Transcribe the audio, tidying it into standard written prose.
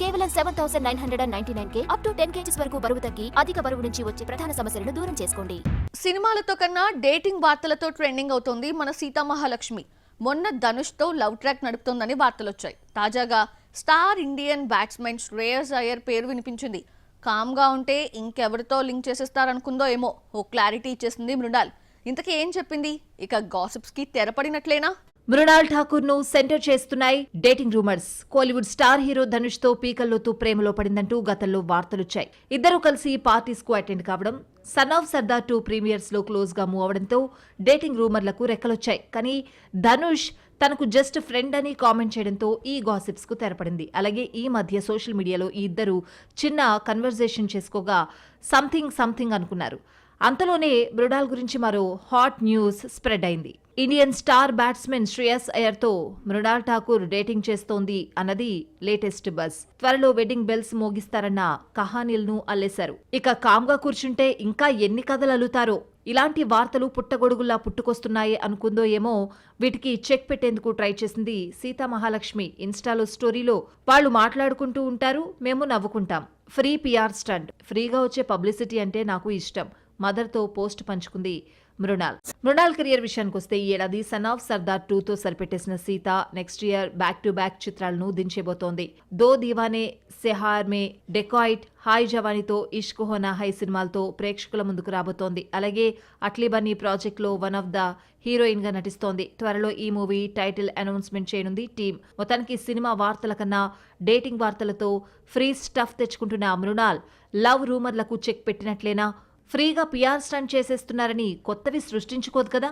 కేవలం 7,999K up to 10 kgs వరకు బరువు తగ్గి అధిక బరువు నుంచి వచ్చే ప్రధాన సమస్యలను దూరం చేసుకోండి. సినిమాలతో కన్నా డేటింగ్ వార్తలతో ట్రెండింగ్ అవుతోంది మన సీతామహాలక్ష్మి. మొన్న ధనుష్తో లవ్ ట్రాక్ నడుపుతోందని వార్తలొచ్చాయి. తాజాగా star Indian batsmen Shreyas Iyer పేరు వినిపించింది. కామ్గా ఉంటే ఇంకెవరితో లింక్ చేసేస్తారనుకుందో ఏమో ఓ క్లారిటీ ఇచ్చేసింది మృణాల్. ఇంతకీ ఏం చెప్పింది? ఇక గాసిప్స్ కి తెరపడినట్లేనా? మృణాల్ ఠాకూర్ ను సెంటర్ చేస్తున్నాయి dating rumours. Kollywood star hero Dhanush తో పీకల్లోతూ ప్రేమలో పడిందంటూ గతంలో వార్తలొచ్చాయి. ఇద్దరూ కలిసి పార్టీస్ కు అటెండ్ కావడం, సన్ ఆఫ్ సర్దార్ 2 ప్రీమియర్స్ లో క్లోజ్ గా మూవ్ అవడంతో డేటింగ్ రూమర్లకు రెక్కలొచ్చాయి. కానీ ధనుష్ తనకు జస్ట్ ఫ్రెండ్ అని కామెంట్ చేయడంతో ఈ గాసిప్స్ కు తెరపడింది. అలాగే ఈ మధ్య సోషల్ మీడియాలో ఈ ఇద్దరు చిన్న కన్వర్జేషన్ చేసుకోగా సంథింగ్ అనుకున్నారు. అంతలోనే మృణాల్ గురించి మరో హాట్ న్యూస్ స్ప్రెడ్ అయింది. ఇండియన్ స్టార్ బ్యాట్స్మెన్ శ్రేయస్ అయ్యర్తో మృణాల్ ఠాకూర్ డేటింగ్ చేస్తోంది అన్నది లేటెస్ట్ బజ్. త్వరలో వెడ్డింగ్ బెల్స్ మోగిస్తారన్న కహానీలను అల్లేశారు. ఇక కామ్గా కూర్చుంటే ఇంకా ఎన్ని కథలు అల్లుతారో. ఇలాంటి వార్తలు పుట్టగొడుగుల్లా పుట్టుకొస్తున్నాయి అనుకుందో ఏమో వీటికి చెక్ పెట్టేందుకు ట్రై చేసింది సీతామహాలక్ష్మి. ఇన్స్టాలో స్టోరీలో వాళ్ళు మాట్లాడుకుంటూ ఉంటారు, మేము నవ్వుకుంటాం. ఫ్రీ పిఆర్ స్టంట్, ఫ్రీగా వచ్చే పబ్లిసిటీ అంటే నాకు ఇష్టం. మదర్తో పోస్ట్ పంచుకుంది మృణాల్ కెరియర్ విషయానికి వస్తే ఈ ఏడాది సన్ ఆఫ్ సర్దార్ 2తో సరిపెట్టేసిన Sita next year back to back చిత్రాలను దించేబోతోంది. దో దీవానే, సెహార్ మే, డెకాయిట్, హాయ్ జవానీతో, ఇష్క్ హోనా హై సినిమాలతో ప్రేక్షకుల ముందుకు రాబోతోంది. అలాగే అట్లీ బన్నీ ప్రాజెక్ట్ లో వన్ ఆఫ్ ద హీరోయిన్ గా నటిస్తోంది. త్వరలో ఈ మూవీ టైటిల్ అనౌన్స్మెంట్ చేయనుంది టీం. మొత్తానికి సినిమా వార్తల కన్నా డేటింగ్ వార్తలతో ఫ్రీ స్టఫ్ తెచ్చుకుంటున్న మృణాల్ లవ్ రూమర్లకు చెక్ పెట్టినట్లేనా? ఫ్రీగా పిఆర్ స్టంట్ చేసేస్తున్నారని కొత్తవి సృష్టించుకోదు కదా.